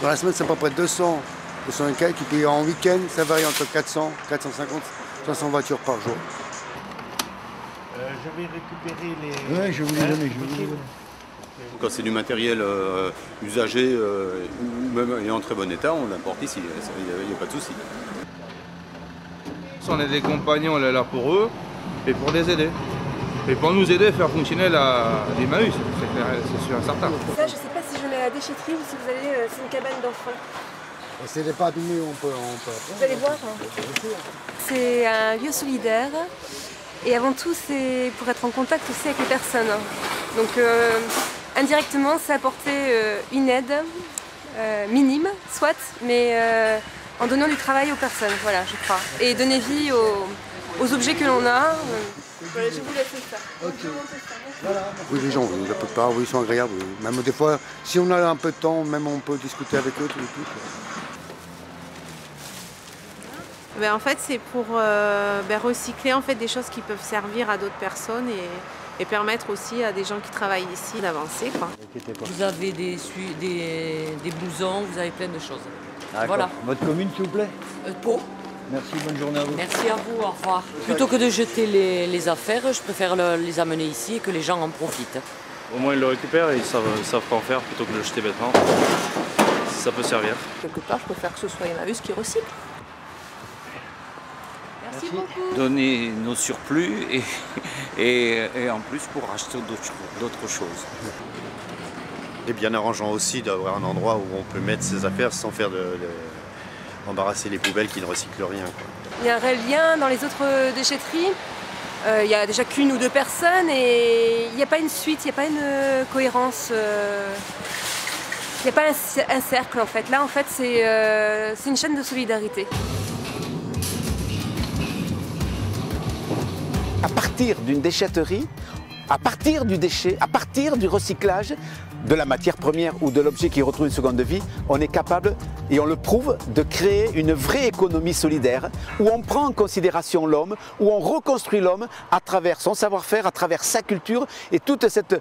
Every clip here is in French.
Dans la semaine, c'est à peu près 200, 200 et quelques. Et puis en week-end, ça varie entre 400, 450, 500 voitures par jour. Je vais récupérer les... Ouais, je vais vous les donner, Quand c'est du matériel usagé ou même en très bon état, on l'importe ici, il n'y a pas de souci. On est des compagnons, on est là pour eux et pour les aider. Et pour nous aider à faire fonctionner l'Emmaüs, c'est sûr et certain. Ça, je ne sais pas si je mets à la déchetterie ou si vous allez, c'est une cabane d'enfants. Si elle n'est pas abîmée, on peut. Vous allez voir. C'est un lieu solidaire et avant tout, c'est pour être en contact aussi avec les personnes. Donc, indirectement, c'est apporter une aide minime, soit, mais en donnant du travail aux personnes, voilà, je crois. Et donner vie aux objets que l'on a. Voilà, je vous laisse ça. Okay. Oui, les gens, la plupart, oui, ils sont agréables. Oui. Même des fois, si on a un peu de temps, même on peut discuter avec eux, tout. En fait, c'est pour recycler en fait, des choses qui peuvent servir à d'autres personnes et permettre aussi à des gens qui travaillent ici d'avancer. Vous avez des blousons, vous avez plein de choses. Voilà. Votre commune, s'il vous plaît? Pau. Merci, bonne journée à vous. Merci à vous, au revoir. Plutôt que de jeter les affaires, je préfère les amener ici et que les gens en profitent. Au moins ils le récupèrent et ils savent pas en faire plutôt que de le jeter bêtement. Ça peut servir. Quelque part, je préfère que ce soit Emmaüs qui recycle. Merci beaucoup. Donner nos surplus et en plus pour acheter d'autres choses. Et bien arrangeant aussi d'avoir un endroit où on peut mettre ses affaires sans faire embarrasser les poubelles qui ne recyclent rien, quoi. Il y a un réel lien dans les autres déchetteries. Il y a déjà qu'une ou deux personnes et il n'y a pas une suite, il n'y a pas une cohérence. Il n'y a pas un cercle en fait. Là en fait c'est une chaîne de solidarité. À partir d'une déchetterie, à partir du déchet, à partir du recyclage de la matière première ou de l'objet qui retrouve une seconde vie, on est capable, et on le prouve, de créer une vraie économie solidaire où on prend en considération l'homme, où on reconstruit l'homme à travers son savoir-faire, à travers sa culture et toute cette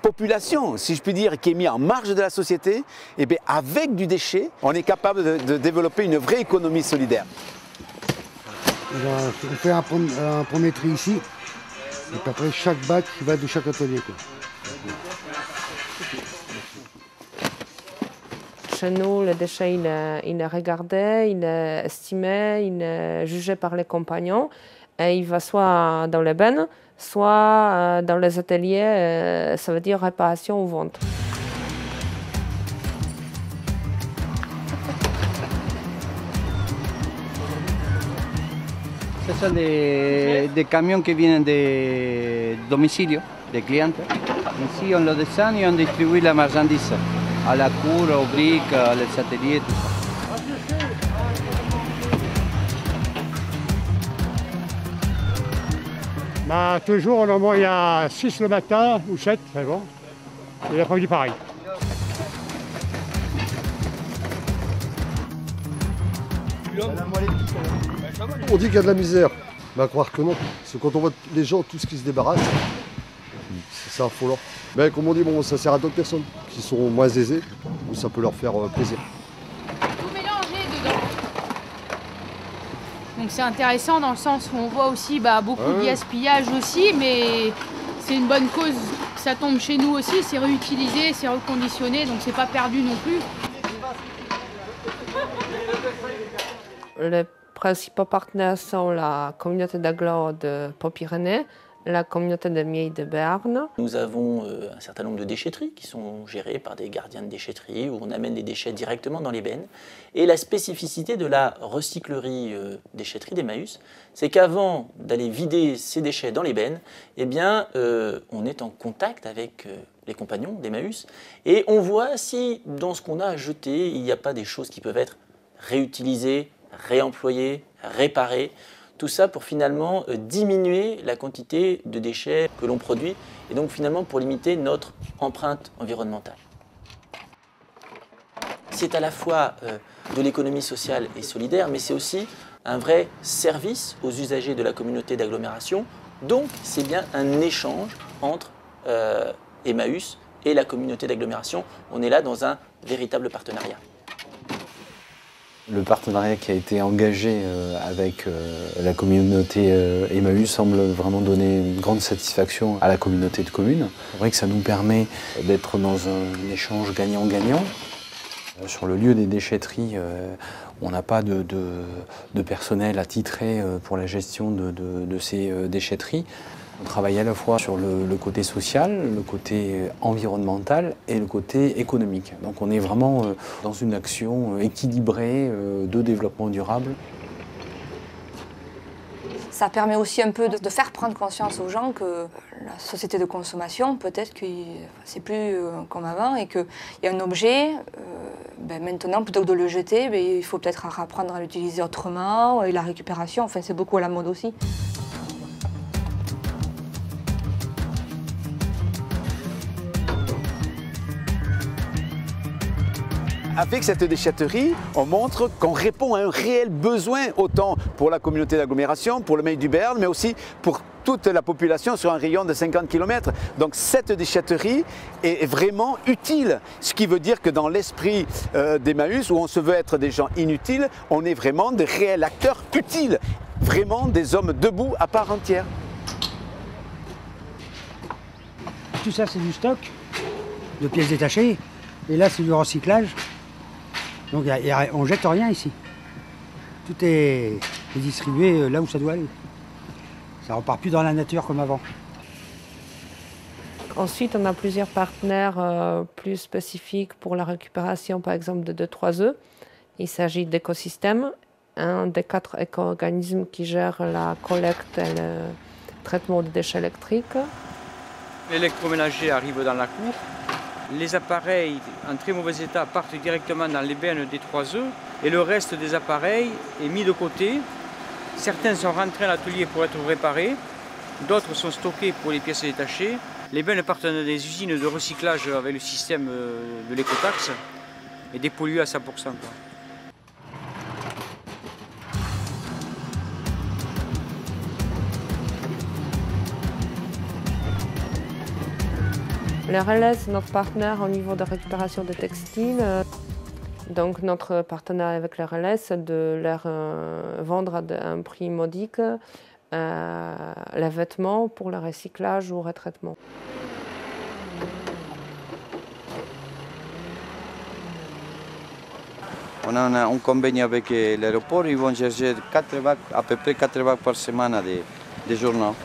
population, si je puis dire, qui est mise en marge de la société. Et bien, avec du déchet, on est capable de développer une vraie économie solidaire. On fait un premier tri ici, et puis après chaque bac qui va de chaque atelier, quoi. Chez nous, le déchet, il est regardé, il est estimé, il est jugé par les compagnons et il va soit dans les bennes, soit dans les ateliers, ça veut dire réparation ou vente. Ce sont des camions qui viennent de domicilio, des clients. Ici, on le descend et on distribue la marchandise à la cour, aux briques, aux ateliers, tout ça. Toujours, il y a 6 le matin ou 7, c'est bon. Et l'après-midi, pareil. On dit qu'il y a de la misère, mais à croire que non. C'est quand on voit les gens, tout ce qui se débarrasse, c'est affolant. Mais comme on dit, bon, ça sert à d'autres personnes qui sont moins aisées, où ça peut leur faire plaisir. Tout mélanger dedans. Donc c'est intéressant dans le sens où on voit aussi beaucoup de gaspillage aussi, mais c'est une bonne cause. Ça tombe chez nous aussi, c'est réutilisé, c'est reconditionné, donc c'est pas perdu non plus. Les principaux partenaires sont la communauté d'agglo de Pau-Pyrénées, la communauté de Miel de Berne. Nous avons un certain nombre de déchetteries qui sont gérées par des gardiens de déchetterie où on amène des déchets directement dans les bennes. Et la spécificité de la recyclerie déchetterie d'Emmaüs, c'est qu'avant d'aller vider ces déchets dans les bennes, eh bien, on est en contact avec les compagnons d'Emmaüs et on voit si dans ce qu'on a à jeter, il n'y a pas des choses qui peuvent être réutilisées, réemployées, réparées. Tout ça pour finalement diminuer la quantité de déchets que l'on produit et donc finalement pour limiter notre empreinte environnementale. C'est à la fois de l'économie sociale et solidaire, mais c'est aussi un vrai service aux usagers de la communauté d'agglomération. Donc c'est bien un échange entre Emmaüs et la communauté d'agglomération. On est là dans un véritable partenariat. Le partenariat qui a été engagé avec la communauté Emmaüs semble vraiment donner une grande satisfaction à la communauté de communes. C'est vrai que ça nous permet d'être dans un échange gagnant-gagnant. Sur le lieu des déchetteries, on n'a pas de personnel attitré pour la gestion de ces déchetteries. On travaille à la fois sur le côté social, le côté environnemental et le côté économique. Donc on est vraiment dans une action équilibrée de développement durable. Ça permet aussi un peu de faire prendre conscience aux gens que la société de consommation, peut-être que c'est plus comme avant et qu'il y a un objet, maintenant, plutôt que de le jeter, il faut peut-être apprendre à l'utiliser autrement, et la récupération, enfin, c'est beaucoup à la mode aussi. Avec cette déchetterie, on montre qu'on répond à un réel besoin, autant pour la communauté d'agglomération, pour le Mail du Béarn, mais aussi pour toute la population sur un rayon de 50 km. Donc cette déchetterie est vraiment utile, ce qui veut dire que dans l'esprit d'Emmaüs, où on se veut être des gens inutiles, on est vraiment des réels acteurs utiles, vraiment des hommes debout à part entière. Tout ça c'est du stock de pièces détachées, et là c'est du recyclage. Donc on ne jette rien ici. Tout est distribué là où ça doit aller. Ça ne repart plus dans la nature comme avant. Ensuite, on a plusieurs partenaires plus spécifiques pour la récupération, par exemple de 2-3 œufs. Il s'agit d'écosystèmes, un des 4 éco-organismes qui gèrent la collecte et le traitement des déchets électriques. L'électroménager arrive dans la cour. Les appareils en très mauvais état partent directement dans les bennes des 3 œufs et le reste des appareils est mis de côté. Certains sont rentrés à l'atelier pour être réparés, d'autres sont stockés pour les pièces détachées. Les bennes partent dans des usines de recyclage avec le système de l'écotaxe et dépolluées à 100%. Le relais, c'est notre partenaire au niveau de récupération des textiles. Donc notre partenariat avec le relais, c'est de leur vendre à un prix modique les vêtements pour le recyclage ou retraitement. On a un convenio avec l'aéroport, ils vont chercher 4 vagues, à peu près 4 vagues par semaine des journaux.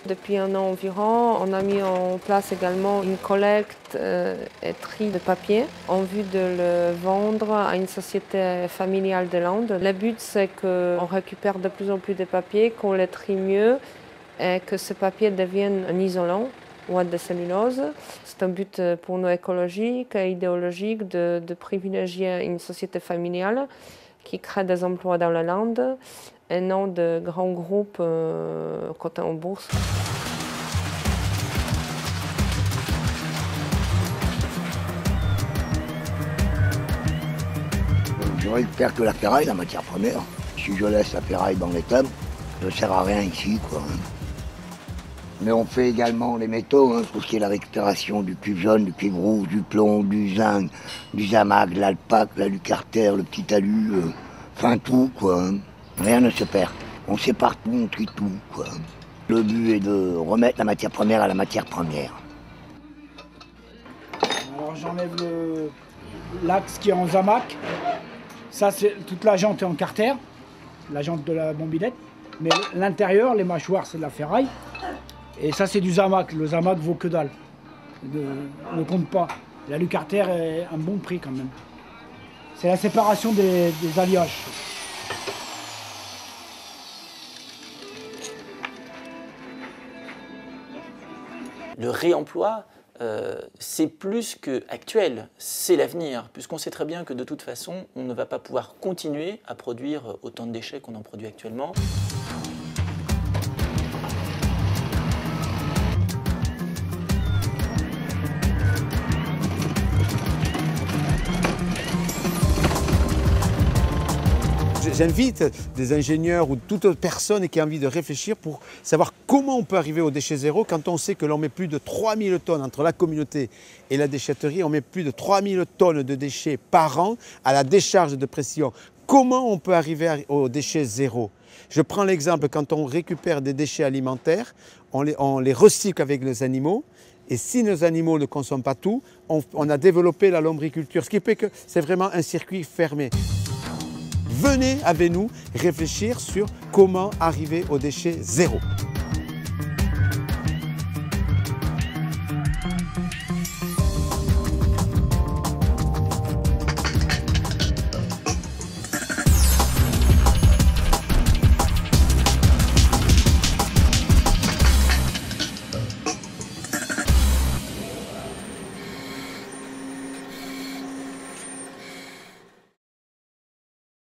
Depuis un an environ, on a mis en place également une collecte et tri de papier en vue de le vendre à une société familiale des Landes. Le but, c'est qu'on récupère de plus en plus de papiers, qu'on les trie mieux et que ce papier devienne un isolant ou de cellulose. C'est un but pour nous écologique et idéologique de privilégier une société familiale qui crée des emplois dans la Lande et non de grands groupes cotés en bourse. Je récupère que la ferraille, la matière première. Si je laisse la ferraille dans les tables, ça ne sert à rien ici, quoi. Mais on fait également les métaux, tout ce qui est la récupération du cuivre jaune, du cuivre rouge, du plomb, du zinc, du zamac, de l'alpac, la lucarter, le petit alu, enfin tout, quoi. Rien ne se perd. On sépare tout, on trie tout, quoi. Le but est de remettre la matière première à la matière première. Alors j'enlève l'axe qui est en zamac. Ça, c'est toute la jante est en carter, la jante de la mobilette. Mais l'intérieur, les mâchoires, c'est de la ferraille. Et ça, c'est du zamac. Le zamac vaut que dalle. Ne compte pas. La lucarter est un bon prix quand même. C'est la séparation des alliages. Le réemploi, c'est plus qu'actuel, c'est l'avenir, puisqu'on sait très bien que de toute façon, on ne va pas pouvoir continuer à produire autant de déchets qu'on en produit actuellement. J'invite des ingénieurs ou toute autre personne qui a envie de réfléchir pour savoir comment on peut arriver au déchet zéro quand on sait que l'on met plus de 3000 tonnes entre la communauté et la déchetterie, on met plus de 3000 tonnes de déchets par an à la décharge de pression. Comment on peut arriver au déchet zéro? Je prends l'exemple, quand on récupère des déchets alimentaires, on les recycle avec les animaux. Et si nos animaux ne consomment pas tout, on a développé la lombriculture, ce qui fait que c'est vraiment un circuit fermé. Venez avec nous réfléchir sur comment arriver au déchet zéro.